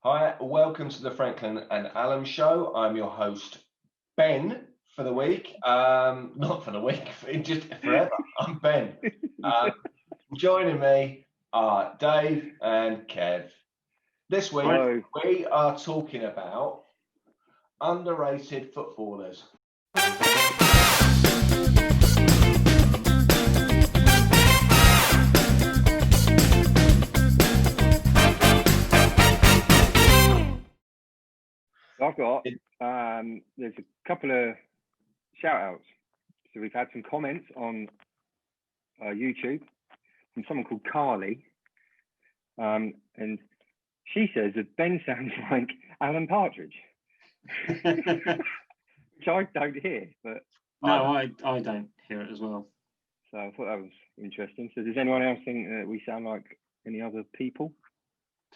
Hi, welcome to the Franklin and Allum show. I'm your host, Ben, for the week. Not for the week, just forever. I'm Ben. Joining me are Dave and Kev. This week, we are talking about underrated footballers. I've got, there's a couple of shout outs. So we've had some comments on YouTube from someone called Carly. And she says that Ben sounds like Alan Partridge, which I don't hear. But no, I don't hear it as well. So I thought that was interesting. So does anyone else think that we sound like any other people?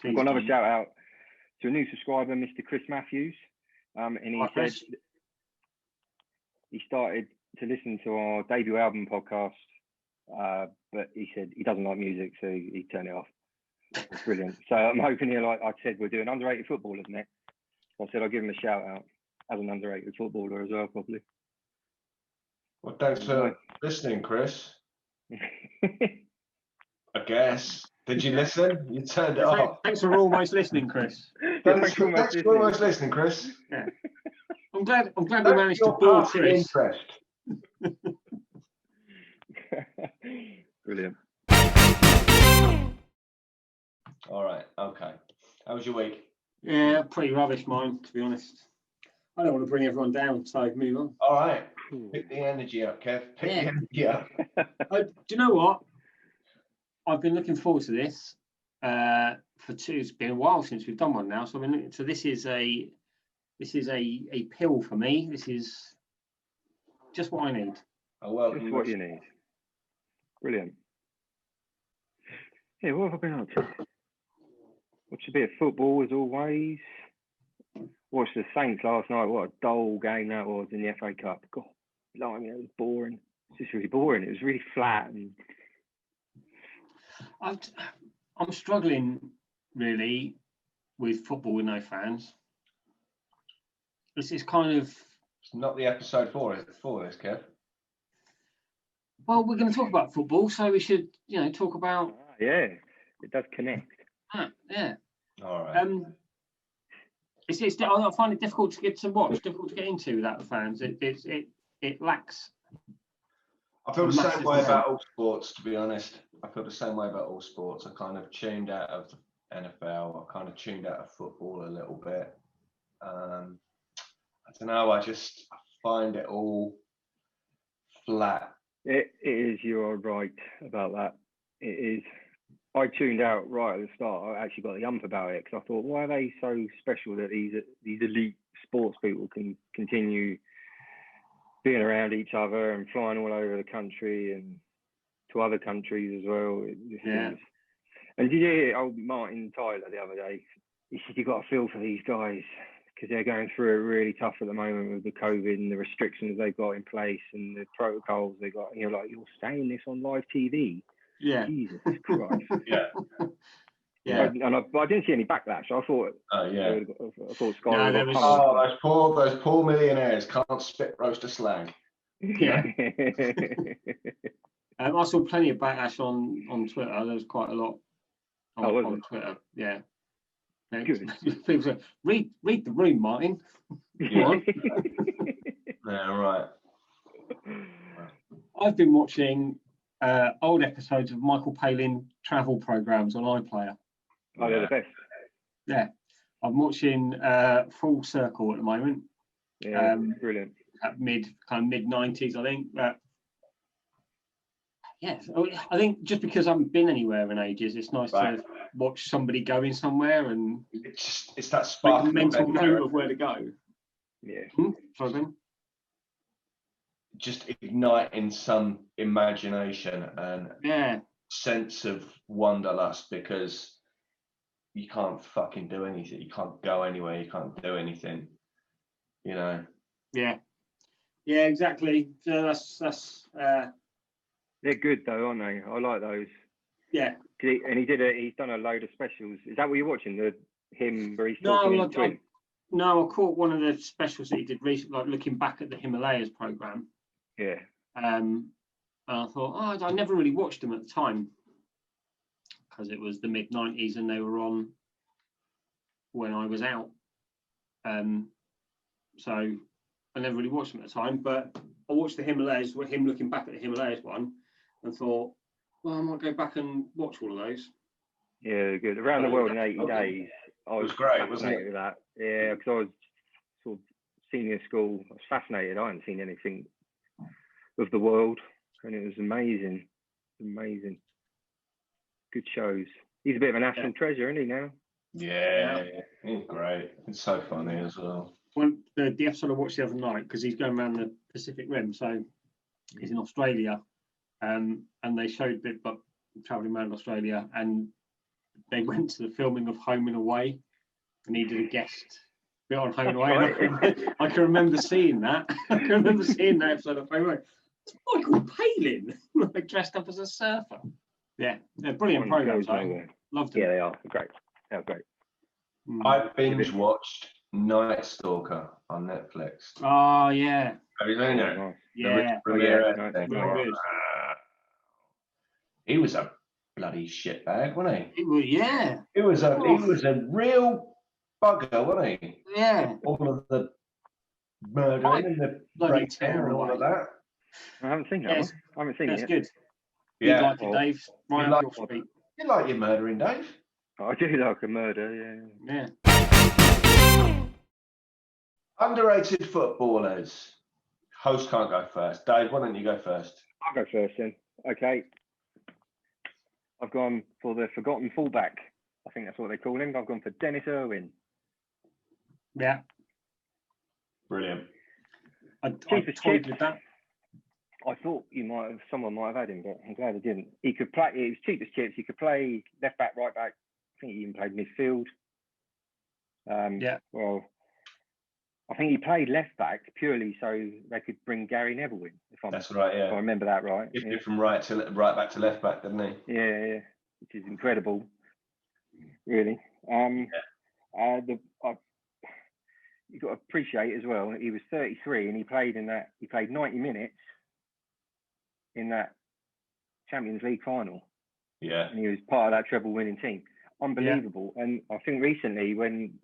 I've got another shout out to a new subscriber, Mr. Chris Matthews. And he said he started to listen to our debut album podcast, but he said he doesn't like music, so he turned it off. It's brilliant. So I'm hoping he'll, like I said, we're doing underrated footballers next. So I said I'll give him a shout out as an underrated footballer as well, probably. Well, thanks for listening, Chris. I guess. Did you listen? You turned it off. Thanks for almost listening, Chris. Thanks for almost listening, Chris. Yeah. I'm glad we managed to bore Chris. Brilliant. All right. Okay. How was your week? Yeah, pretty rubbish, mine, to be honest. I don't want to bring everyone down, so move on. All right. Pick the energy up, Kev. Pick the energy up. Do you know what? I've been looking forward to this it's been a while since we've done one now. So this is a pill for me. This is just what I need. Oh, well, just what you need. Brilliant. Yeah, what have I been up to? Watched a bit of football as always. Watched the Saints last night. What a dull game that was in the FA Cup. God, blimey, it was boring. It's just really boring. It was really flat. And I'm struggling really with football with no fans. This is kind of... It's not the episode for this, Kev. Well, we're going to talk about football, so we should, talk about... Yeah, it does connect. Yeah. All right. I find it difficult to get to watch, difficult to get into without the fans. It lacks... I feel the same way about all sports, to be honest. I feel the same way about all sports. I kind of tuned out of the NFL. I kind of tuned out of football a little bit. I don't know. I find it all flat. It is. You're right about that. It is. I tuned out right at the start. I actually got the ump about it because I thought, why are they so special that these elite sports people can continue being around each other and flying all over the country and to other countries as well. Yeah. And did you hear old Martin Tyler the other day? He said, you've got to feel for these guys because they're going through it really tough at the moment with the COVID and the restrictions they've got in place and the protocols they got. And you're like, you're saying this on live TV? Yeah. Jesus Christ. Yeah. Yeah. And I didn't see any backlash. I thought, I thought Sky. Those poor millionaires can't spit roast a slang. Yeah. I saw plenty of backlash on Twitter. There was quite a lot on Twitter. Yeah. Good. People say, read the room, Martin. Yeah, right. I've been watching old episodes of Michael Palin travel programs on iPlayer. Oh, they're the best. Yeah, I'm watching Full Circle at the moment. Yeah, brilliant. At mid 90s, I think. Yes, I think just because I haven't been anywhere in ages, it's nice to watch somebody going somewhere and it's that spark of mental note of where to go. Yeah. Sorry, Ben? Just igniting some imagination and sense of wanderlust because you can't fucking do anything. You can't go anywhere. You can't do anything. Yeah. Yeah, exactly. So that's. They're good though, aren't they? I like those. Yeah. He's done a load of specials. Is that what you're watching? The him where he's No, talking I into him? no, I caught one of the specials that he did recently, like looking back at the Himalayas program. Yeah. And I thought, oh, I never really watched them at the time because it was the mid-90s and they were on when I was out. So I never really watched them at the time, but I watched the Himalayas, him looking back at the Himalayas one, and thought, well, I might go back and watch all of those. Yeah, good. Around the World in 80 Days. I was great, wasn't fascinated with that. Yeah, because I was sort of senior school. I was fascinated. I hadn't seen anything of the world, and it was amazing. Amazing. Good shows. He's a bit of a national treasure, isn't he, now? Yeah, he's great. It's so funny as well. When the episode I watched the other night, because he's going around the Pacific Rim, so he's in Australia, and they showed a bit about traveling around Australia, and they went to the filming of Home and Away, and he did a guest bit on Home and Away. And I can remember seeing that. I can remember seeing that episode of Home and Away. It's Michael Palin, like dressed up as a surfer. Yeah, they're brilliant programs. Loved them. Yeah, they are great. They're great. I binge watched Night Stalker on Netflix. Oh yeah. Have you seen it? Nice. Yeah. Really. He was a bloody shitbag, wasn't he? Yeah. He was a real bugger, wasn't he? Yeah. All of the murdering and the breaking and all of that. I haven't seen that one. I haven't seen it. That's good. Yeah. You like it, Dave? Right up your street. You like your murdering, Dave? I do like a murder, Yeah. Underrated footballers. Host can't go first. Dave, why don't you go first? I'll go first then. Okay. I've gone for the forgotten fullback. I think that's what they call him. I've gone for Dennis Irwin. Yeah. Brilliant. I toyed with that. I thought someone might have had him, but I'm glad they didn't. He could play. It was cheap as chips. He could play left back, right back. I think he even played midfield. Well, I think he played left back purely so they could bring Gary Neville in. That's right. Yeah. If I remember that right. He did from right back to left back, didn't he? Yeah, which is incredible, really. You've got to appreciate as well. He was 33 and he played 90 minutes in that Champions League final. Yeah. And he was part of that treble winning team. Unbelievable. Yeah. And I think recently when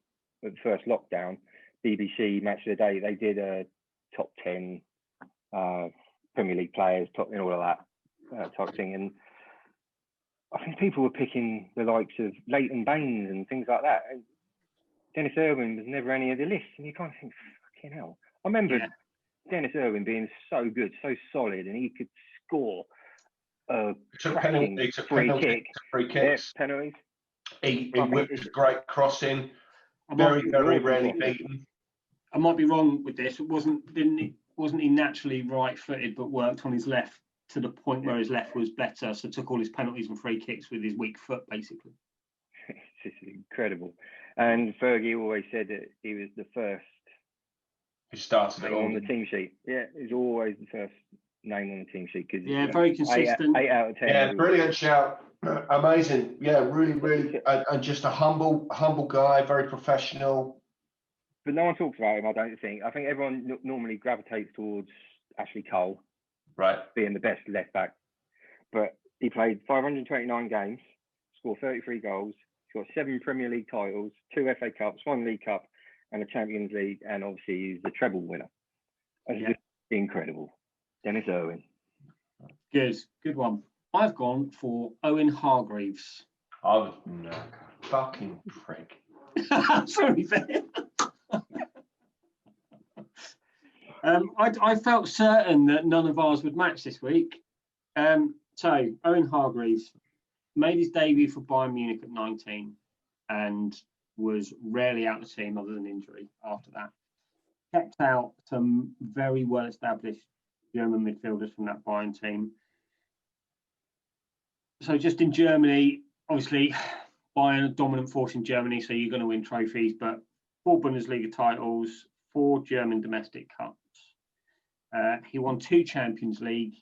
at the first lockdown, BBC Match of the Day, they did a top 10 Premier League players, and all of that type thing. And I think people were picking the likes of Leighton Baines and things like that. And Dennis Irwin was never any of the list. And you kind of think, fucking hell. I remember Dennis Irwin being so good, so solid, and he could score free kicks. Penalties. He whipped a great crossing. Very rarely beaten. I might be wrong with this. Wasn't he naturally right-footed, but worked on his left to the point where his left was better, so took all his penalties and free kicks with his weak foot, basically. It's just incredible. And Fergie always said that he was the first. He started it all on the team sheet. Yeah, he's always the first name on the team sheet because very consistent. 8 out of 10. Yeah, brilliant shout. Amazing. Yeah, really, and just a humble guy, very professional. But no one talks about him, I don't think. I think everyone normally gravitates towards Ashley Cole, right, being the best left back. But he played 529 games, scored 33 goals. He's got 7 Premier League titles, 2 FA Cups, 1 League Cup, and a Champions League, and obviously he's the treble winner. It's just incredible. Dennis Irwin. Good one. I've gone for Owen Hargreaves. No, fucking prick. Sorry, Ben. I felt certain that none of ours would match this week. So Owen Hargreaves made his debut for Bayern Munich at 19 and was rarely out of the team other than injury after that. Kept out some very well-established German midfielders from that Bayern team. So just in Germany, obviously, Bayern a dominant force in Germany, so you're going to win trophies, but 4 Bundesliga titles, 4 German domestic cups. He won 2 Champions League.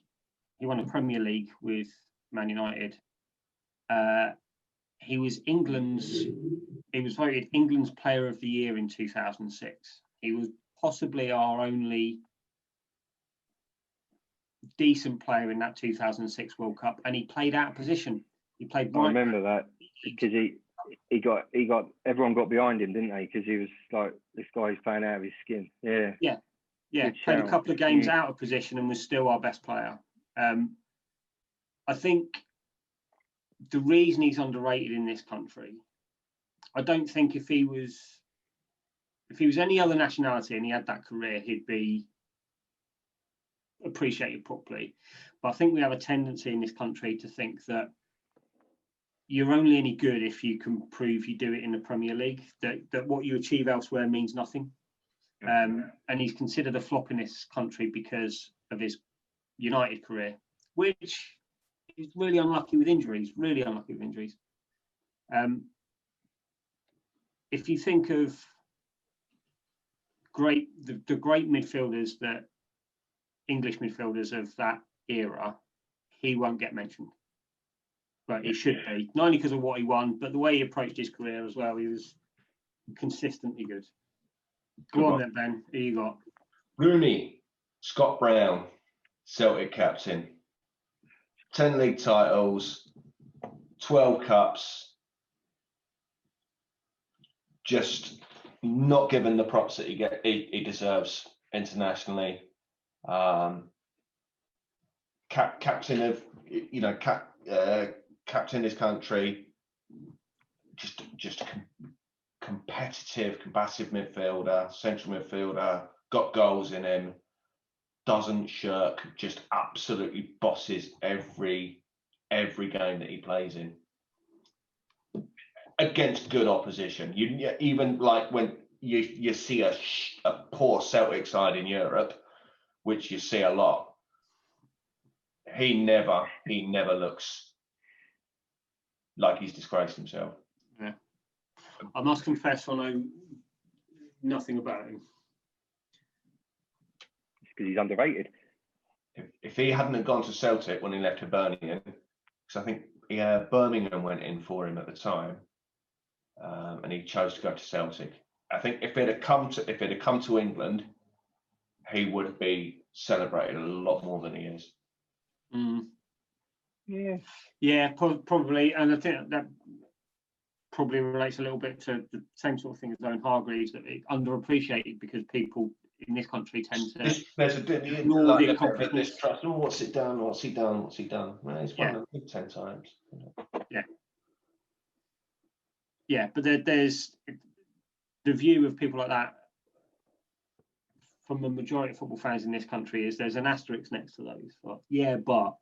He won a Premier League with Man United. he was voted England's Player of the Year in 2006. He was possibly our only decent player in that 2006 World Cup, and he played out of position. He played right. I remember that because he got everyone got behind him, didn't they? Because he was like, this guy's playing out of his skin. Yeah. Played a couple of games out of position and was still our best player. I think the reason he's underrated in this country, I don't think if he was any other nationality and he had that career, he'd be appreciated properly. But I think we have a tendency in this country to think that you're only any good if you can prove you do it in the Premier League, that what you achieve elsewhere means nothing. And he's considered a flop in this country because of his United career, which is really unlucky with injuries, If you think of the great midfielders, that English midfielders of that era, he won't get mentioned. But he should be, not only because of what he won, but the way he approached his career as well. He was consistently good. Go on then, Ben. Who you got? Rooney, Scott Brown, Celtic captain. 10 league titles, 12 cups. Just not given the props that he deserves internationally. Captain of, captain his country. Just competitive, combative midfielder, central midfielder, got goals in him, doesn't shirk, just absolutely bosses every game that he plays in against good opposition. You even like when you see a poor Celtic side in Europe, which you see a lot, he never looks like he's disgraced himself. Yeah. I must confess, I know nothing about him. It's because he's underrated. If he hadn't have gone to Celtic when he left to Birmingham, because I think Birmingham went in for him at the time, and he chose to go to Celtic. I think if it had come to England, he would be celebrated a lot more than he is. Yeah, probably, and I think that probably relates a little bit to the same sort of thing as Owen Hargreaves, that it's underappreciated because people in this country tend to ignore the accomplishments. Distrust. Oh, what's he done? Well, he's won the league 10 times. Yeah, but there's the view of people like that from the majority of football fans in this country is there's an asterisk next to those. Like, but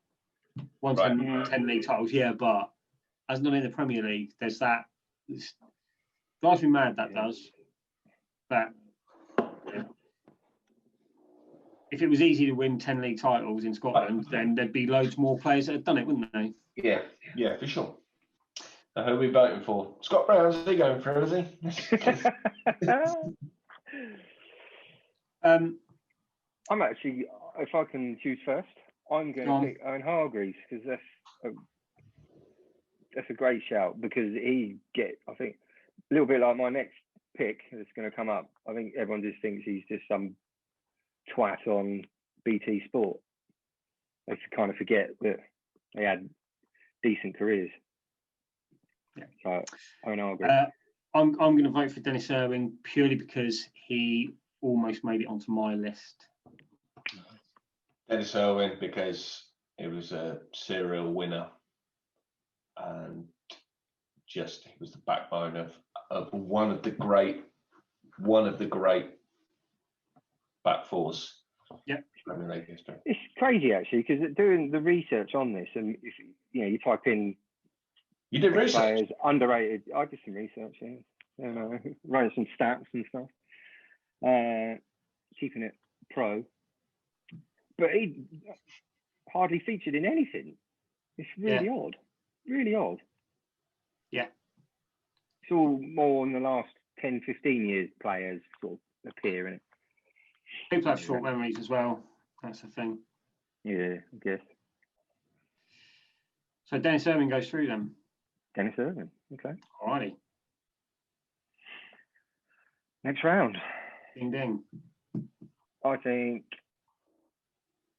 10 league titles, but as not in the Premier League, there's that. It drives me mad, that does. But if it was easy to win 10 league titles in Scotland, then there'd be loads more players that had done it, wouldn't they? Yeah, for sure. So who are we voting for? Scott Brown, is he going for it, is he? I'm actually, if I can choose first, I'm going to pick Owen Hargreaves because that's a great shout, because I think, a little bit like my next pick that's going to come up. I think everyone just thinks he's just some twat on BT Sport. They kind of forget that they had decent careers. Yeah. So Owen Hargreaves. I'm going to vote for Dennis Irwin purely because he almost made it onto my list. Dennis Irwin because he was a serial winner, and he was the backbone of one of the great back fours. Yeah. It's crazy actually, because doing the research on this, and if you type in, you did research, players underrated. I did some research, writing some stats and stuff, keeping it pro. But he hardly featured in anything. It's really odd. Yeah. It's all more in the last 10, 15 years players sort of appear in it. People have short memories as well. That's the thing. Yeah, I guess. So Dennis Irwin goes through them. Dennis Irwin. Okay. Alrighty. Next round. Ding ding. I think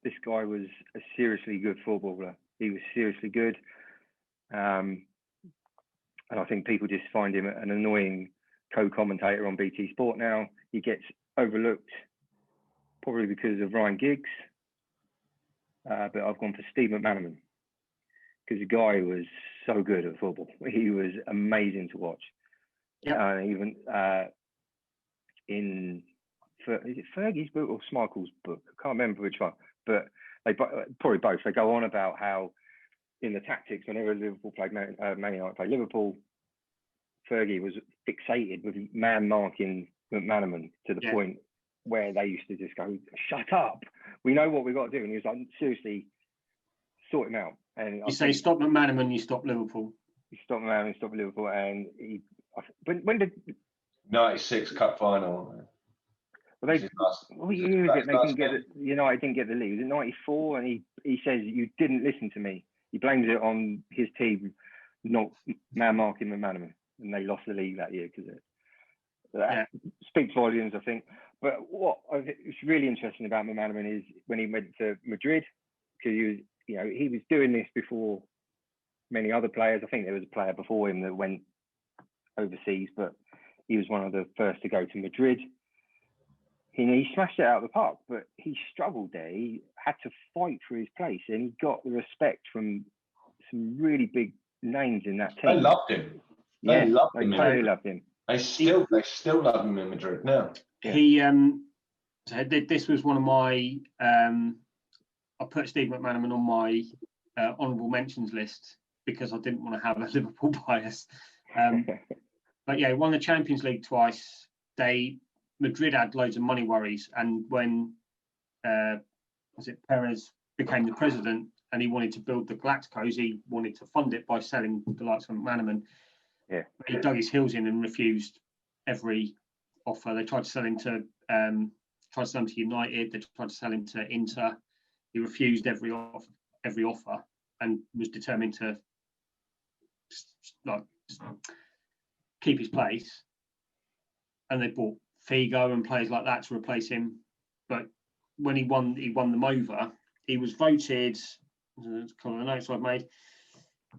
this guy was a seriously good footballer. He was seriously good. And I think people just find him an annoying co-commentator on BT Sport now. He gets overlooked probably because of Ryan Giggs. But I've gone for Steve McManaman because the guy was so good at football. He was amazing to watch. Yeah. Even in, is it Fergie's book or Schmeichel's book? I can't remember which one, but they probably both. They go on about how in the tactics, whenever Liverpool played Man United played Liverpool, Fergie was fixated with man marking McManaman to the point where they used to just go, "Shut up! We know what we got to do." And he was like, "Seriously, sort him out." And you say stop McManaman, you stop Liverpool. You stop McManaman, stop Liverpool, and when did 96 Cup final? Well, what year is it? They didn't get United didn't get the league. Was it 94? And he says you didn't listen to me. He blames it on his team not man marking McManaman, and they lost the league that year because that speaks volumes, I think. But what is really interesting about McManaman is when he went to Madrid, because he was doing this before many other players. I think there was a player before him that went overseas, but he was one of the first to go to Madrid. He smashed it out of the park, but he struggled there. He had to fight for his place, and he got the respect from some really big names in that team. They loved him. They totally loved him. They still love him in Madrid now. Yeah. He this was one of my I put Steve McManaman on my honourable mentions list because I didn't want to have a Liverpool bias. But yeah, he won the Champions League twice. Madrid had loads of money worries, and when Perez became the president and he wanted to build the Galacticos, he wanted to fund it by selling the likes of McManaman. Yeah, he dug his heels in and refused every offer. They tried to sell him to United. They tried to sell him to Inter. He refused every offer and was determined to keep his place. And they bought Figo and players like that to replace him. But when he won them over. He was voted. There's a couple of notes I've made.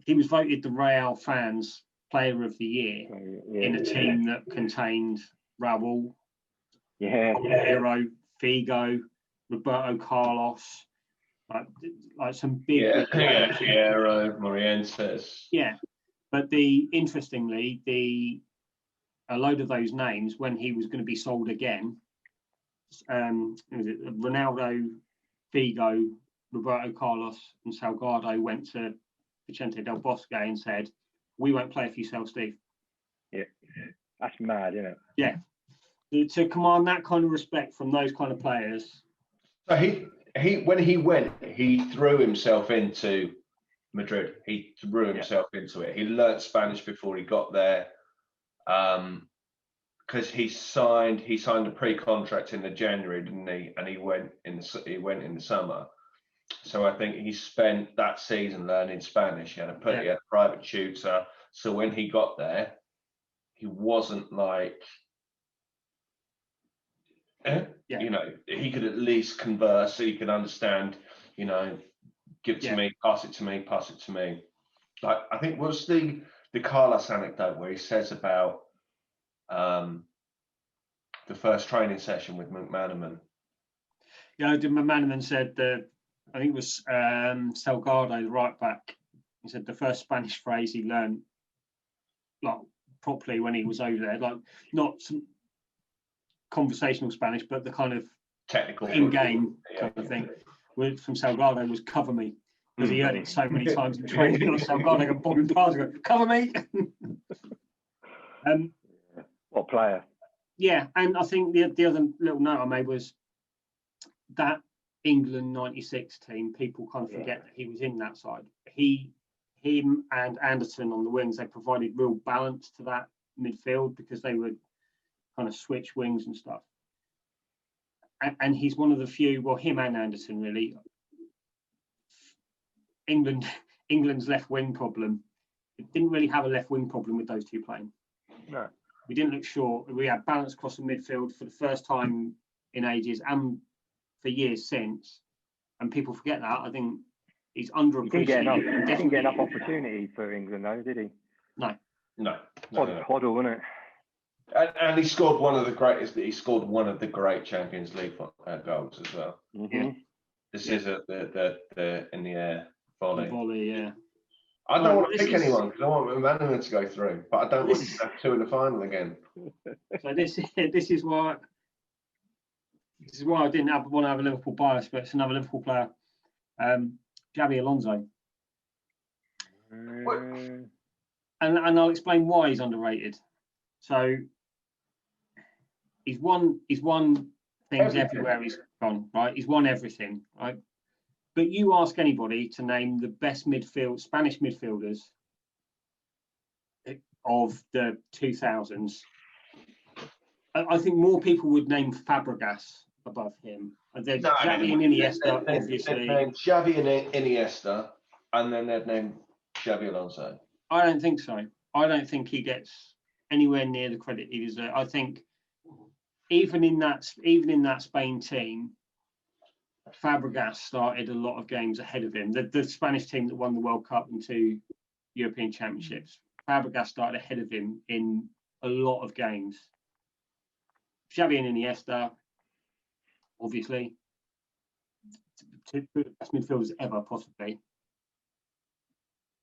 He was voted the Real fans Player of the Year in a team that contained Raul, Hero, Figo, Roberto Carlos, like some big players. Hero, Morientes. Yeah, but interestingly, a load of those names when he was going to be sold again, Ronaldo, Figo, Roberto Carlos, and Salgado went to Vicente del Bosque and said, "We won't play if you sell Steve." Yeah, that's mad, isn't it? Yeah, to command that kind of respect from those kind of players. So when he went, he threw himself into Madrid. He threw himself into it. He learnt Spanish before he got there, because he signed a pre-contract in the January, didn't he? And he went in the summer. So I think he spent that season learning Spanish. He had a private tutor. So when he got there, he wasn't like, he could at least converse. So he could understand, give it to me, pass it to me, pass it to me. Like, I think was the Carlos anecdote where he says about the first training session with McManaman. Yeah, McManaman said that, I think it was Salgado, the right back. He said the first Spanish phrase he learned properly when he was over there, not some conversational Spanish, but the kind of technical in-game kind of thing from Salgado was "cover me," because he heard it so many times in training. Salgado got bombing past, go "cover me." What player? Yeah, and I think the other little note I made was that England '96 team, people kind of forget that he was in that side. Him and Anderson on the wings, they provided real balance to that midfield because they would kind of switch wings and stuff. And he's one of the few, him and Anderson really, England's left wing problem didn't really have a left wing problem with those two playing. No. We didn't look short. We had balance across the midfield for the first time in ages and for years since. And people forget that. I think he's underappreciated. He didn't get enough opportunity for England, though, did he? No. Hoddle, wasn't it? And he scored one of the greatest. He scored one of the great Champions League goals as well. Mm-hmm. This is the in the air volley. The volley, yeah. I don't want to pick anyone because I want Emmanuel to go through, but I don't want to have 2 in the final again. So this is why I didn't want to have a Liverpool bias, but it's another Liverpool player, Xabi Alonso. And I'll explain why he's underrated. So he's won things everywhere he's gone, right? He's won everything, right? But you ask anybody to name the best Spanish midfielders of the 2000s, I think more people would name Fabregas above him. Xavi and Iniesta, obviously. Xavi and Iniesta, and then they'd name Xabi Alonso. I don't think so. I don't think he gets anywhere near the credit he deserves. I think even in that Spain team, Fabregas started a lot of games ahead of him. The Spanish team that won the World Cup and 2 European Championships, Fabregas started ahead of him in a lot of games. Xavi and Iniesta, obviously, 2 best midfielders ever, possibly.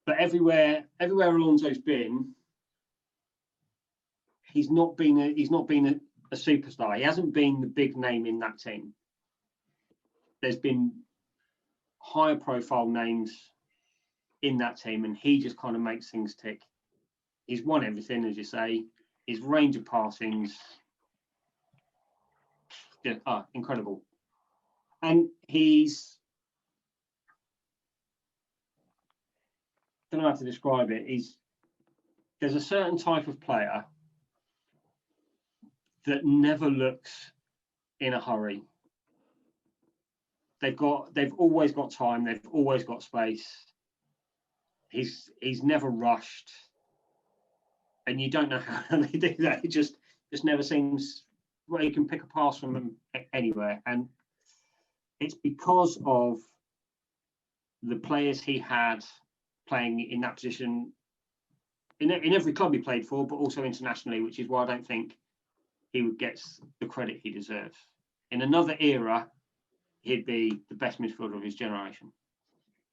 But everywhere Alonso's been, he's not been a superstar. He hasn't been the big name in that team. There's been higher profile names in that team, and he just kind of makes things tick. He's won everything, as you say. His range of passings, incredible. And he's, I don't know how to describe it. There's a certain type of player that never looks in a hurry. They've always got time. They've always got space. He's never rushed, and you don't know how they do that. It just never seems well. You can pick a pass from them anywhere, and it's because of the players he had playing in that position in every club he played for, but also internationally, which is why I don't think he gets the credit he deserves. In another era, he'd be the best midfielder of his generation.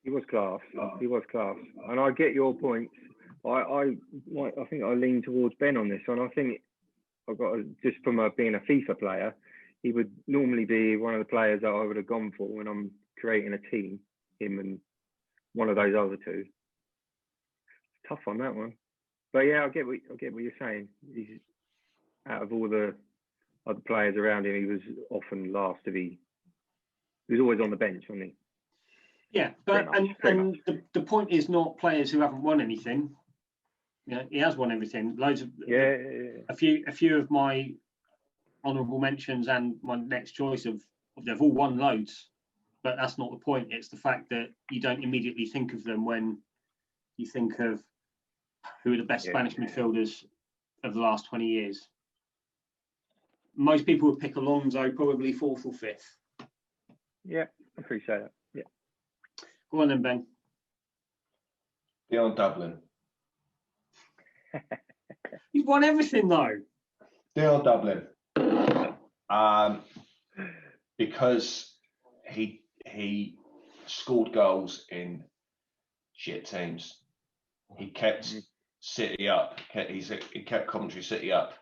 He was class. And I get your point. I think I lean towards Ben on this one. I think I've got just from being a FIFA player, he would normally be one of the players that I would have gone for when I'm creating a team. Him and one of those other 2. Tough on that one, but yeah, I get what you're saying. He's out of all the other players around him, he was often last to be. He was always on the bench, wasn't he? Yeah, but the point is not players who haven't won anything. You know, he has won everything. Loads of a few of my honourable mentions and my next choice they've all won loads, but that's not the point. It's the fact that you don't immediately think of them when you think of who are the best Spanish midfielders of the last 20 years. Most people would pick Alonso probably 4th or 5th. Yeah, I appreciate that. Yeah. Go on then, Ben. Dion Dublin. He's won everything though. Dion Dublin. Because he scored goals in shit teams. He kept City up. He kept Coventry City up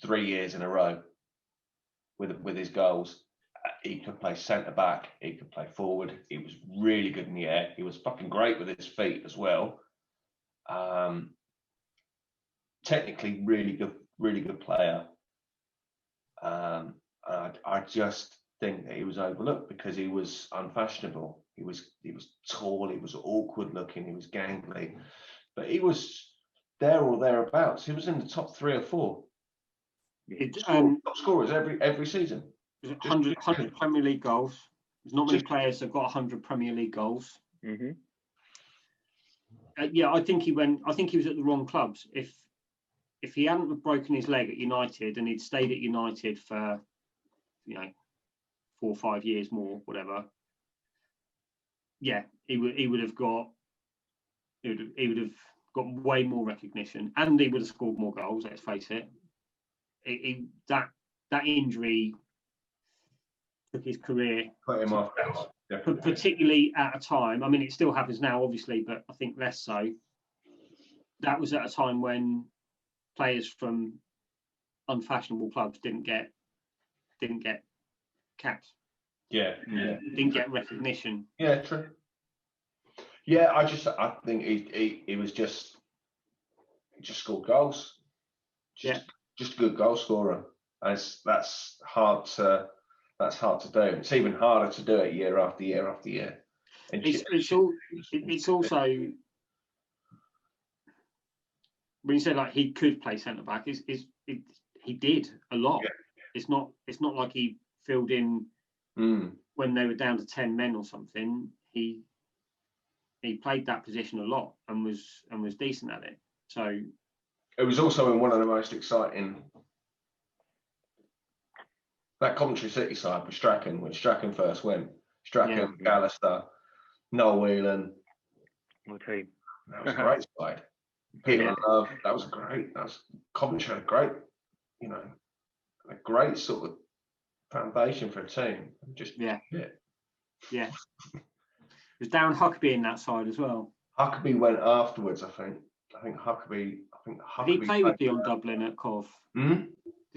3 years in a row with his goals. He could play centre back. He could play forward. He was really good in the air. He was fucking great with his feet as well. Technically, really good player. I just think that he was overlooked because he was unfashionable. He was tall. He was awkward looking. He was gangly, but he was there or thereabouts. He was in the top 3 or 4. Top scorers every season. 100 Premier League goals. There's not many players that got 100 Premier League goals. Mm-hmm. Yeah, I think he went. I think he was at the wrong clubs. If he hadn't broken his leg at United and he'd stayed at United for 4 or 5 years more, whatever, yeah, he would have got way more recognition, and he would have scored more goals. Let's face it. That injury took his career, Put him off. particularly at a time. I mean, it still happens now, obviously, but I think less so. That was at a time when players from unfashionable clubs didn't get caps. Yeah. Didn't get recognition. Yeah, true. Yeah, I think he was just scored goals. Just a good goal scorer. And that's hard to do. It's even harder to do it year after year after year. It's also, when you say like he could play centre back, he did a lot. Yeah. It's not like he filled in when they were down to 10 men or something. He played that position a lot and was decent at it. So it was also in one of the most exciting, that Coventry City side with Strachan, when Strachan first went. Strachan, Gallister, Noel Whelan. What team? That was a great side. Peter and Love. That was great. Coventry had a great sort of foundation for a team. Yeah. Was Darren Huckabee in that side as well? Huckabee went afterwards, I think. Huckabee. Did he play with Dion Dublin at Cov? Did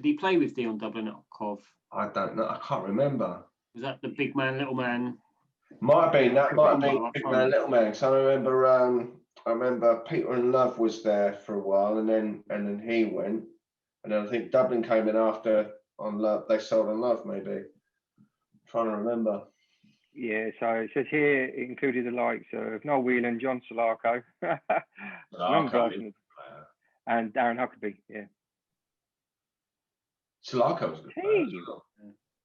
he play with Dion Dublin at Cov? I don't know. I can't remember. Was that the big man, little man? Might have been big man, little man. So I remember Peter and Love was there for a while, and then he went, and then I think Dublin came in after on Love. They sold on Love, maybe. I'm trying to remember. Yeah, so it says here it included the likes of Noel Whelan, John Solarco, and Darren Huckabee. Yeah, Solarco was a good player as well.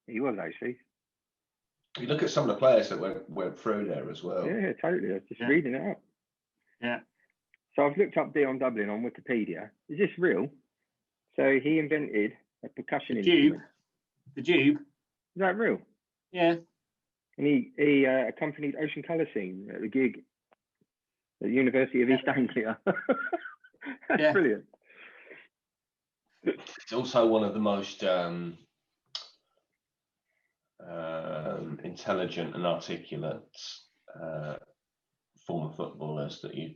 He was actually. You look at some of the players that went through there as well. Yeah, totally. I was just reading it up. Yeah. So I've looked up Dion Dublin on Wikipedia. Is this real? So he invented a percussion instrument. The Jube. Is that real? Yeah. And he accompanied Ocean Colour Scene at the gig at the University of East Anglia. That's brilliant. It's also one of the most intelligent and articulate former footballers that you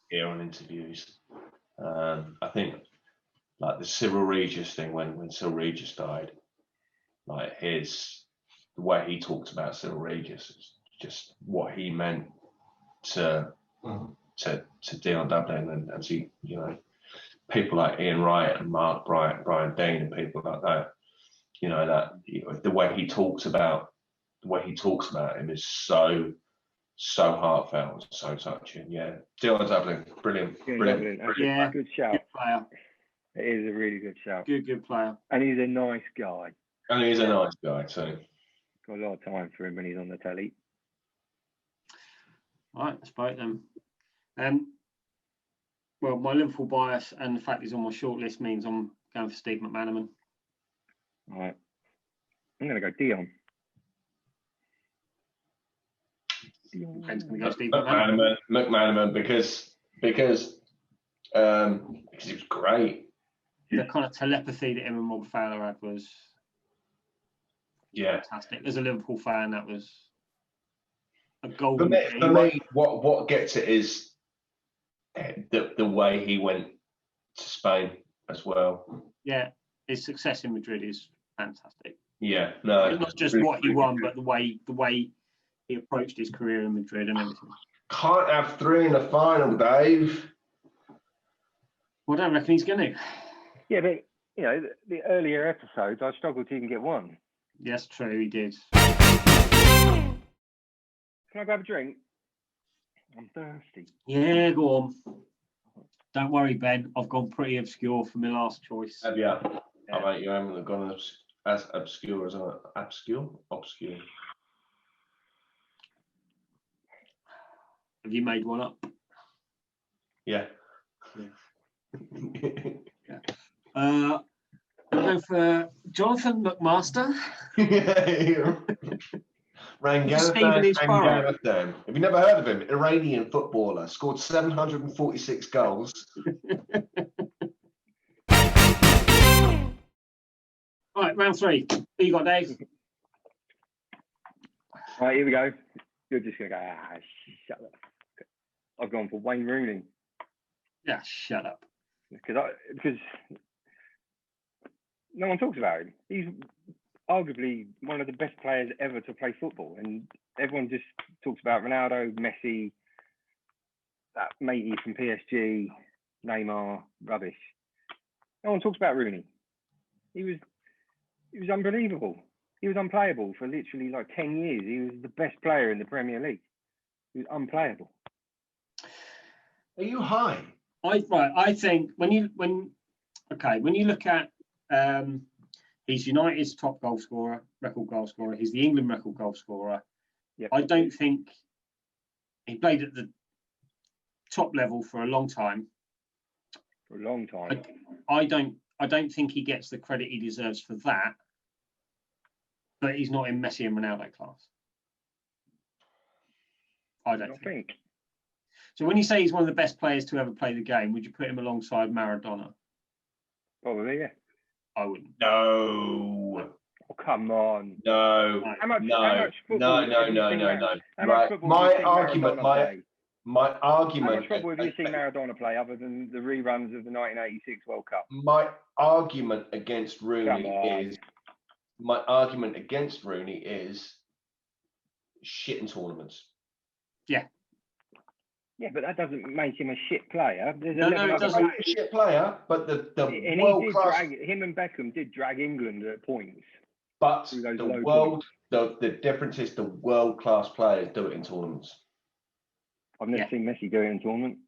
hear on interviews. I think like the Cyril Regis thing when Cyril Regis died, like the way he talked about Cyril Regis is just what he meant to Dion Dublin and to people like Ian Wright and Mark Bryant, Brian Dean and people like that. The way he talks about him is so heartfelt, so touching. Yeah, Dion Dublin, brilliant. Yeah, good shout. Good player. It is a really good shout. Good player. And he's a nice guy. And he's a nice guy too. Got a lot of time for him when he's on the telly. All right, that's about them. Well, my Liverpool bias and the fact he's on my shortlist means I'm going for Steve McManaman. All right. I'm going to go Dion. Ben's going to go Steve McManaman because he was great. The kind of telepathy that him and Rob Fowler had was fantastic. As a Liverpool fan, that was a golden thing. For me, what gets it is the way he went to Spain as well. Yeah, his success in Madrid is fantastic. Yeah, no, not just what he won, but the way he approached his career in Madrid and everything. Can't have 3 in the final, Dave. Well, I don't reckon he's going to. Yeah, but the earlier episodes, I struggled to even get one. Yes, true, he did. Can I grab a drink? I'm thirsty. Yeah, go on. Don't worry, Ben. I've gone pretty obscure for my last choice. Have you? Yeah. I bet you haven't gone as obscure as obscure. Have you made one up? Yeah. Yeah. I'm going for Jonathan McMaster. Ranganathan. Have you never heard of him? Iranian footballer, scored 746 goals. Right, round 3. Who you got, Dave? Right, here we go. You're just going to go, shut up. I've gone for Wayne Rooney. Yeah, shut up. Because no one talks about him. He's arguably one of the best players ever to play football. And everyone just talks about Ronaldo, Messi, that matey from PSG, Neymar, rubbish. No one talks about Rooney. He was unbelievable. He was unplayable for literally like 10 years. He was the best player in the Premier League. He was unplayable. Are you high? I think when you look at he's United's top goal scorer, record goal scorer. He's the England record goal scorer. Yep. I don't think he played at the top level for a long time. For a long time. I don't think he gets the credit he deserves for that. But he's not in Messi and Ronaldo class. I don't think. So when you say he's one of the best players to ever play the game, would you put him alongside Maradona? Probably, yeah. I wouldn't. No. Oh, come on. No. How much No. football Right. My argument. How much football have you seen Maradona play other than the reruns of the 1986 World Cup? My argument against Rooney is shit in tournaments. Yeah. Yeah, but that doesn't make him a shit player. No, it doesn't make him a shit player, but the and world class. Him and Beckham did drag England at points. But the difference is the world class players do it in tournaments. I've never seen Messi do it in tournament.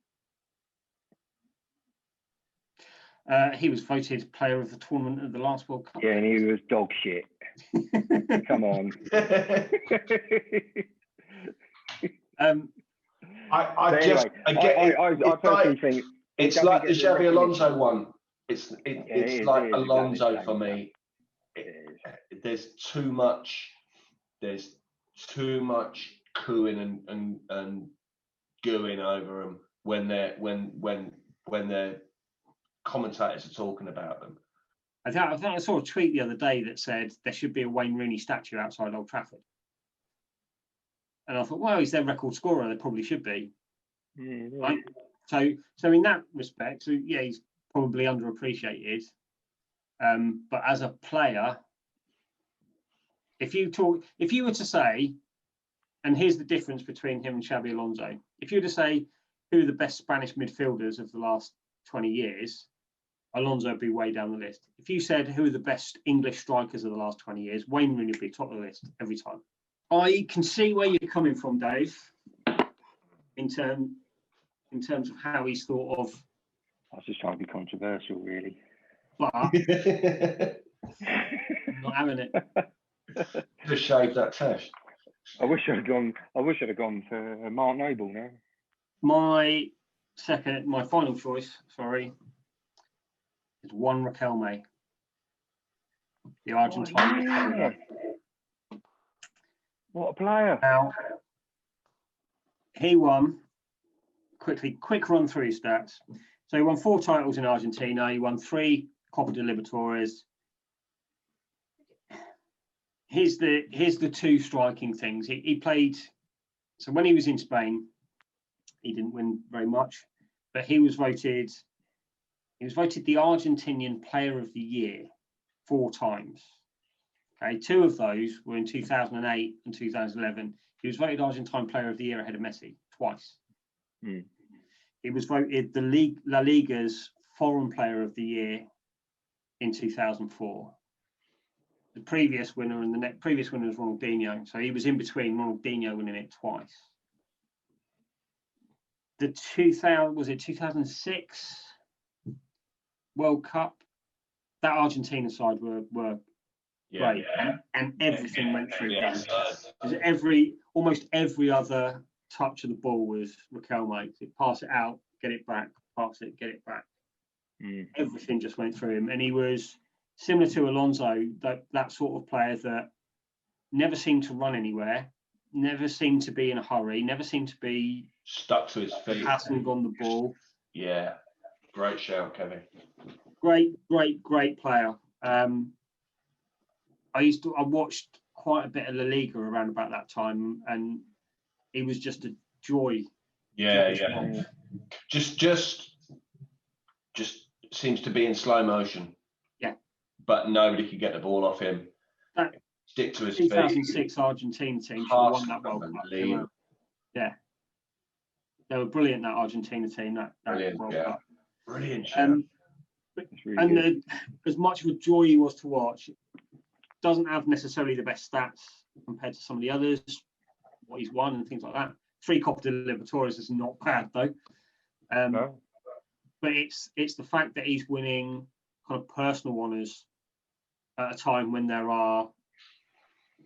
He was voted player of the tournament at the last World Cup. Yeah, and he was dog shit. Come on. I personally think it's like the Xabi Alonso one. It's like Alonso for me. There's too much cooing and gooing over them when their commentators are talking about them. I think I saw a tweet the other day that said there should be a Wayne Rooney statue outside Old Trafford. And I thought, well, he's their record scorer. There probably should be. Yeah. Right? So in that respect, he's probably underappreciated. But as a player, if you were to say, and here's the difference between him and Xabi Alonso, if you were to say who are the best Spanish midfielders of the last 20 years, Alonso would be way down the list. If you said who are the best English strikers of the last 20 years, Wayne Rooney would be top of the list every time. I can see where you're coming from, Dave, in terms of how he's thought of. I was just trying to be controversial, really. But I'm not having it. Just shave that tash. I wish I'd have gone for Mark Noble now. My final choice, is Juan Riquelme, the Argentine midfielder. What a player! Now, he won. Quick run through his stats. So he won 4 titles in Argentina. He won 3 Copa de Libertadores. Here's the 2 striking things. He played. So when he was in Spain, he didn't win very much, but he was voted the Argentinian Player of the Year 4 times. Okay, 2 of those were in 2008 and 2011. He was voted Argentine Player of the Year ahead of Messi twice. He was voted the La Liga's Foreign Player of the Year in 2004. The previous winner and the previous winner was Ronaldinho, so he was in between Ronaldinho winning it twice. The 2006 World Cup, that Argentina side were great, and everything went through him. Almost every other touch of the ball was Riquelme. He'd pass it out, get it back, pass it, get it back. Everything just went through him, and he was similar to Alonso, that sort of player that never seemed to run anywhere, never seemed to be in a hurry, never seemed to be stuck to his feet, passing on the ball. Yeah, great shout, Kevin. Great player. I watched quite a bit of La Liga around about that time, and he was just a joy. Yeah. Just seems to be in slow motion. Yeah. But nobody could get the ball off him. Stick to his 2006 feet. Argentina team should have won that World Cup. Yeah. They were brilliant, that Argentina team, that World Cup. Brilliant. As much of a joy he was to watch, doesn't have necessarily the best stats compared to some of the others, what he's won and things like that. 3 Copa de Libertadores is not bad though. No. But it's the fact that he's winning kind of personal honours at a time when there are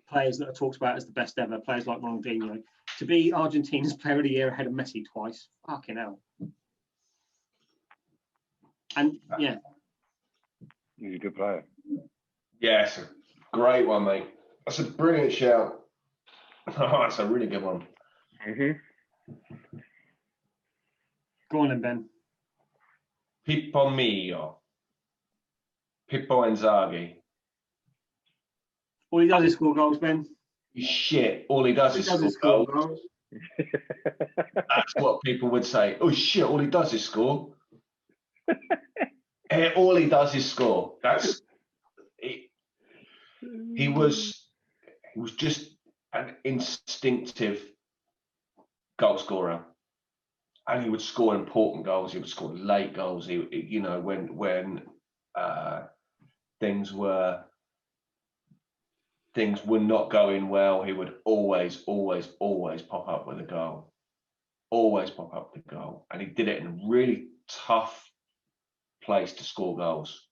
players that are talked about as the best ever, players like Ronaldinho. To be Argentina's Player of the Year ahead of Messi twice, fucking hell. And yeah, he's a good player. Yeah, it's a great one, mate. That's a brilliant shout. Oh, that's a really good one. Go on then, Ben. Pippo mio. Pippo Inzaghi. All he does is score goals, Ben. Shit, all he does is score goals. That's what people would say. Oh shit, all he does is score. All he does is score. That's it. He was just an instinctive goal scorer, and he would score important goals. He would score late goals. He when things were not going well, he would always pop up with a goal. Always pop up with a goal. And he did it in a really tough place to score goals.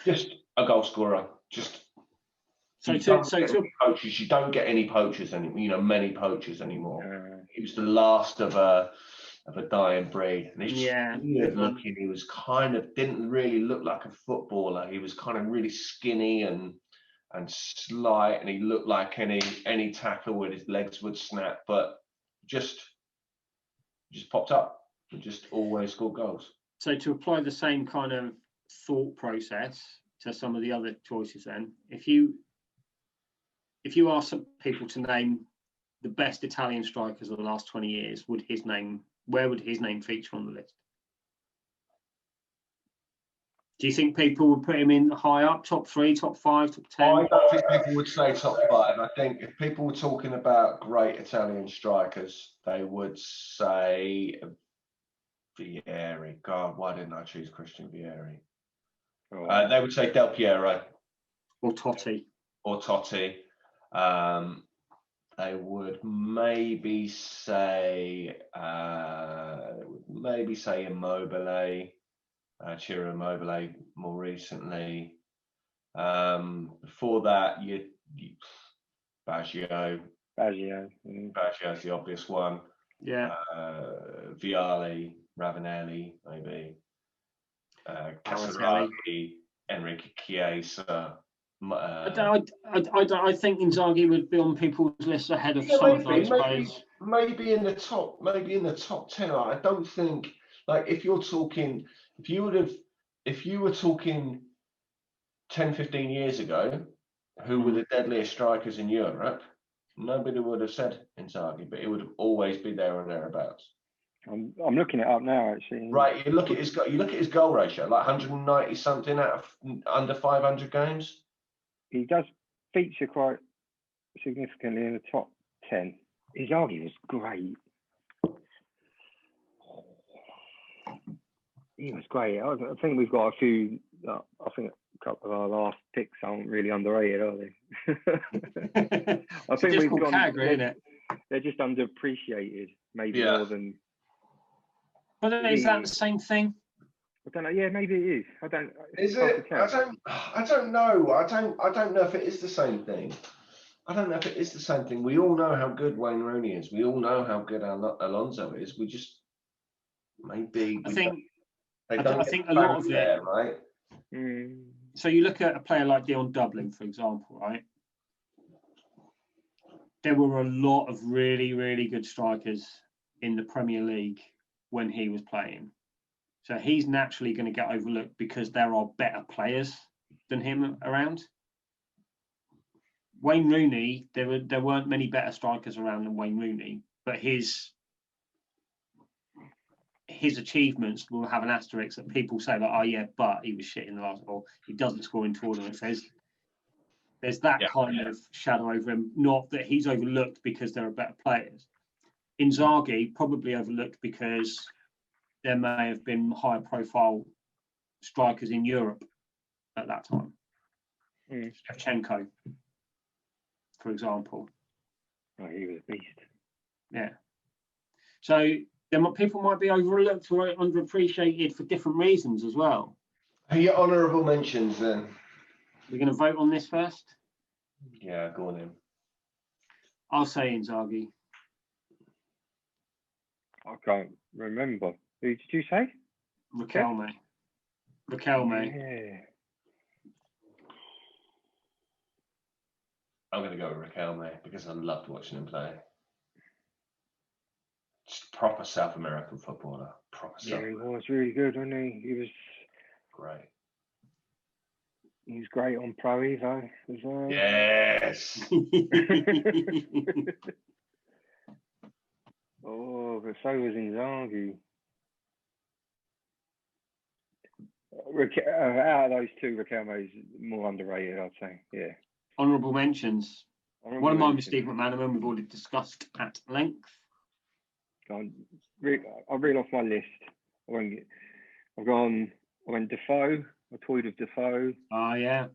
Just a goal scorer. You don't get any poachers anymore. Many poachers anymore. He was the last of a dying breed. And it's weird looking. He was didn't really look like a footballer. He was kind of really skinny and slight, and he looked like any tackle with his legs would snap, but just popped up and just always scored goals. So to apply the same kind of thought process to some of the other choices, then, if you ask some people to name the best Italian strikers of the last 20 years, where would his name feature on the list? Do you think people would put him in high up, top 3, top 5, top 10? I don't think people would say top 5. I think if people were talking about great Italian strikers, they would say Vieri. God, why didn't I choose Christian Vieri? They would say Del Piero. Or Totti. They would maybe say Immobile. Ciro Immobile more recently. Before that, you Baggio. Baggio's the obvious one. Yeah. Vialli, Ravanelli, maybe. Casaraghi, Enrique Chiesa. I think Inzaghi would be on people's lists ahead of some of those players. Maybe in the top 10. I don't think, like, if you were talking 10, 15 years ago, who were the deadliest strikers in Europe, nobody would have said Inzaghi, but it would always be there or thereabouts. I'm looking it up now, actually. Right, you look at his goal ratio, like 190 something out of under 500 games. He does feature quite significantly in the top 10. Inzaghi was great. He was great. I think we've got a few. I think a couple of our last picks aren't really underrated, are they? I think we've gone. Category, isn't it? They're just underappreciated, maybe more than. But is that the same thing? I don't know. Yeah, maybe it is. I don't. Is it? I don't know. I don't know if it is the same thing. I don't know if it is the same thing. We all know how good Wayne Rooney is. We all know how good Alonso is. We just maybe I think I think a lot of it, there, right? So you look at a player like Dion Dublin, for example, right? There were a lot of really, really good strikers in the Premier League when he was playing. So he's naturally going to get overlooked because there are better players than him around. Wayne Rooney, there weren't many better strikers around than Wayne Rooney, but his achievements will have an asterisk that people say like, oh yeah, but he was shit in the last ball. He doesn't score in tournaments. There's that kind of shadow over him. Not that he's overlooked because there are better players. Inzaghi probably overlooked because there may have been higher profile strikers in Europe at that time. Shevchenko, for example. Oh, he was a beast. Yeah. So people might be overlooked or underappreciated for different reasons as well. Who are your honourable mentions then? We're going to vote on this first? Yeah, go on in. I'll say Inzaghi. I can't remember. Who did you say? Riquelme. Riquelme. Yeah. I'm going to go with Riquelme because I loved watching him play. Just proper South American footballer. He was really good, wasn't he? He was great. He was great on Pro Evo as well. Yes. Oh, but so was Inzaghi. Out of those two, Riquelme is more underrated, I'd say. Yeah. Honourable mentions. One of mine was Steve McManaman. We've already discussed at length. I'll reel off my list. I went Defoe. I toyed with Defoe. Oh, yeah.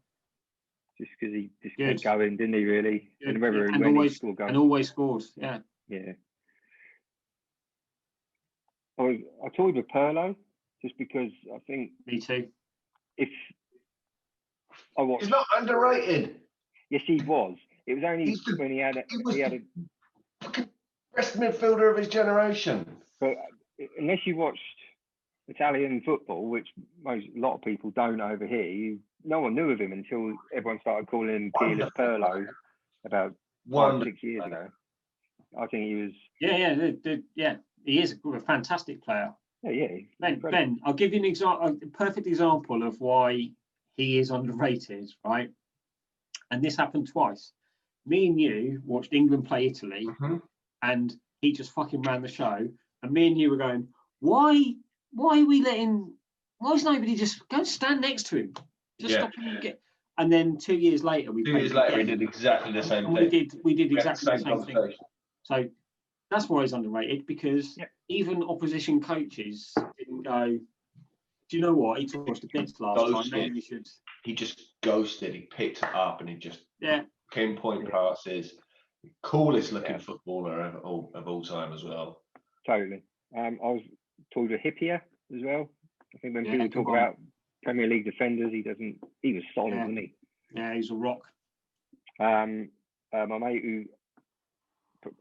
Just because he just kept going, didn't he, really? And always scored, yeah. Yeah. I toyed with Pirlo, just because I think... Me too. If I watched... He's not underrated. Yes, he was. It was only when he had a best midfielder of his generation. But unless you watched Italian football, which a lot of people don't over here, no one knew of him until everyone started calling him Keyless Pirlo about 5-6 years ago. I think he was... Yeah. He is a fantastic player. Yeah. Ben, I'll give you a perfect example of why he is underrated, right? And this happened twice. Me and you watched England play Italy, and he just fucking ran the show. And me and you were going, why is nobody just go stand next to him? Just stop him and get. And then 2 years later, he did exactly the same thing. We did exactly the same thing. So that's why he's underrated, because even opposition coaches didn't go, do you know what? He took us to bits last time. Maybe we should. He just ghosted. He picked it up and he just pinpoint passes. Coolest looking footballer of all time as well. Totally. I was told a Hippier as well. I think when people talk about Premier League defenders, he was solid, wasn't he? Yeah, he's a rock. My mate who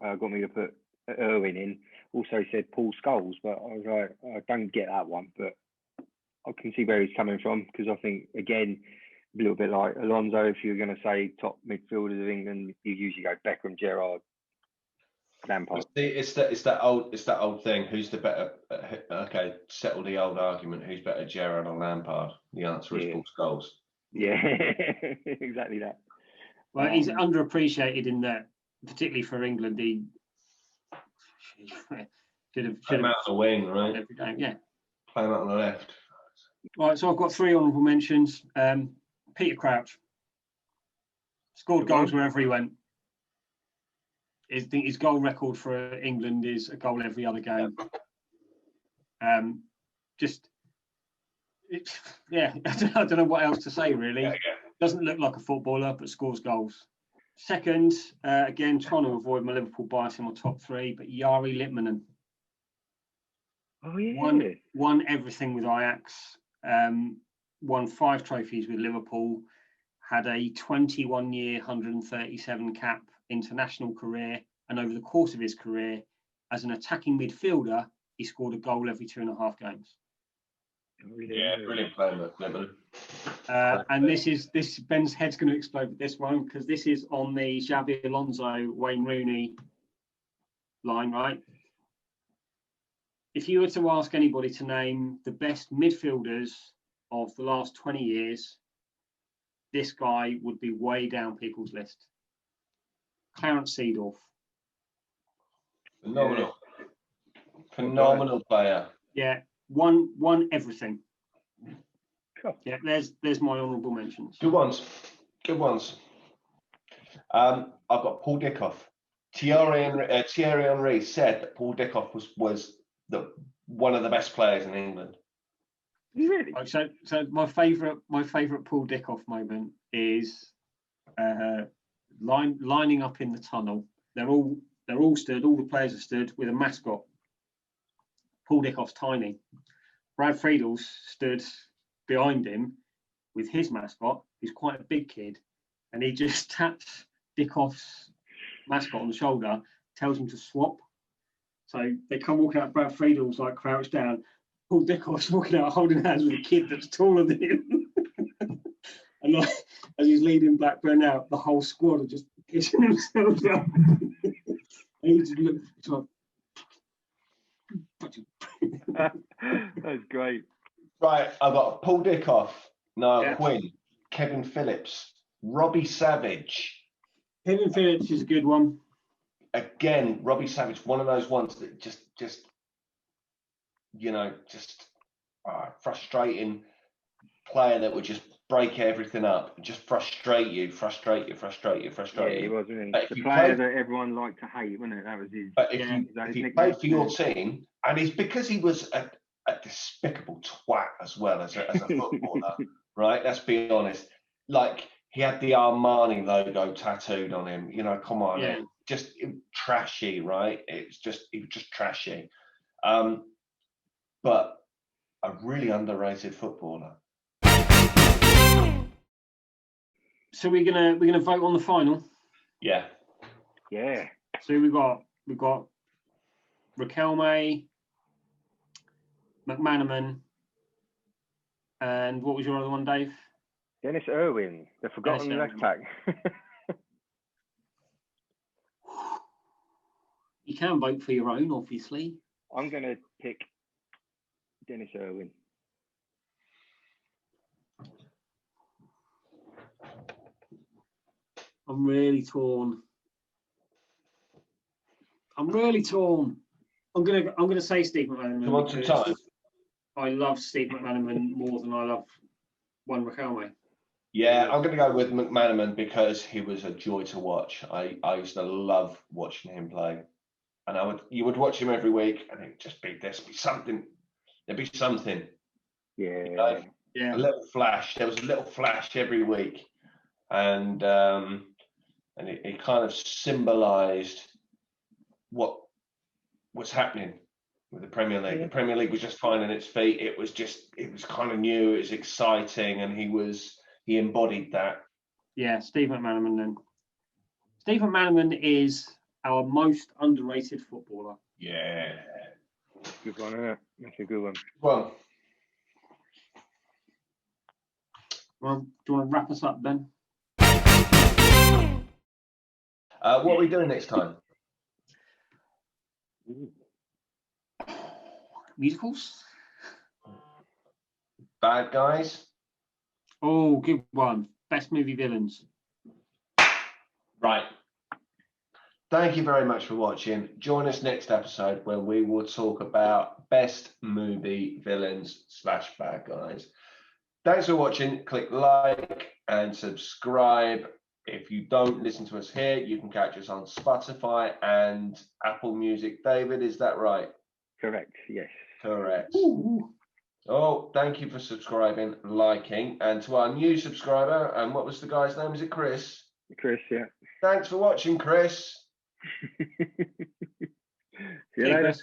got me to put Irwin in also said Paul Scholes, but I was like, I don't get that one, but I can see where he's coming from, because I think, again, a little bit like Alonso, if you're going to say top midfielders of England, you usually go Beckham, Gerrard, Lampard. It's that old thing. Who's the better? Okay, settle the old argument. Who's better, Gerrard or Lampard? The answer is Paul Scholes. Yeah, exactly that. Well, he's underappreciated in that, particularly for England. He should have out on the wing, right? Every game, yeah. Play him out on the left. Right, so I've got 3 honourable mentions. Peter Crouch scored goals wherever he went. I think his goal record for England is a goal every other game. I don't know what else to say, really. Doesn't look like a footballer, but scores goals. Second, again, trying to avoid my Liverpool bias in my top 3, but Jari Litmanen. Oh, yeah. Won everything with Ajax. Won 5 trophies with Liverpool. had a 21-year, 137 cap international career, and over the course of his career, as an attacking midfielder, he scored a goal every 2.5 games. Yeah, brilliant player, Lemon. And this Ben's head's going to explode with this one, because this is on the Xavi Alonso, Wayne Rooney line, right? If you were to ask anybody to name the best midfielders of the last 20 years, this guy would be way down people's list. Clarence Seedorf. Phenomenal. Phenomenal player. Yeah, won everything. Cool. Yeah, there's my honourable mentions. Good ones. Good ones. I've got Paul Dickoff. Thierry Henry said that Paul Dickoff was one of the best players in England. Really? So my favourite Paul Dickoff moment is lining up in the tunnel. They're all stood. All the players are stood with a mascot. Paul Dickoff's tiny. Brad Friedel's stood behind him with his mascot, who's quite a big kid, and he just taps Dickoff's mascot on the shoulder, tells him to swap. So they come walking out. Brad Friedel's like crouched down. Paul Dickoff's walking out holding hands with a kid that's taller than him. And like, as he's leading Blackburn out, the whole squad are just kissing themselves up. And he just looks like, That's great. Right, I've got Paul Dickoff, Niall Yeah. Quinn, Kevin Phillips, Robbie Savage. Kevin Phillips is a good one. Again, Robbie Savage, one of those ones that just frustrating player that would just break everything up, just frustrate you. Yeah, he was, wasn't he? But The player that everyone liked to hate, wasn't it? That was his. But his if you nickname? played for your team, and it's because he was a despicable twat as well as a footballer, right? Let's be honest. Like, he had the Armani logo tattooed on him. You know, come on, Yeah. It trashy, right? He was just trashy. But a really underrated footballer. So we're gonna vote on the final. Yeah. Yeah. So we've got Riquelme, McManaman, and what was your other one, Dave? Dennis Irwin, the forgotten Dennis left back. You can vote for your own, obviously. I'm going to pick Dennis Irwin. I'm really torn. I'm gonna say Steve McManaman. You want some because time? I love Steve McManaman more than I love Juan Riquelme. Yeah, I'm going to go with McManaman because he was a joy to watch. I used to love watching him play, and you would watch him every week, and it'd just be something. There'd be something. Yeah. You know? Yeah. A little flash. There was a little flash every week, and it kind of symbolised what was happening with the Premier League. Yeah. The Premier League was just finding its feet. It was kind of new. It was exciting, and he embodied that. Yeah, Steve McManaman then. Steve McManaman is our most underrated footballer. Yeah. Good one, yeah. That's a good one. Well, Do you want to wrap us up, Ben? what are we doing next time? Ooh. Musicals? Bad Guys? Oh, good one. Best movie villains. Right. Thank you very much for watching. Join us next episode where we will talk about best movie villains / bad guys. Thanks for watching. Click like and subscribe. If you don't listen to us here, you can catch us on Spotify and Apple Music. David, is that right? Correct, yes. Correct. Ooh. Oh, thank you for subscribing, liking, and to our new subscriber, and what was the guy's name? Is it Chris? Chris, yeah. Thanks for watching, Chris. See you later. Chris.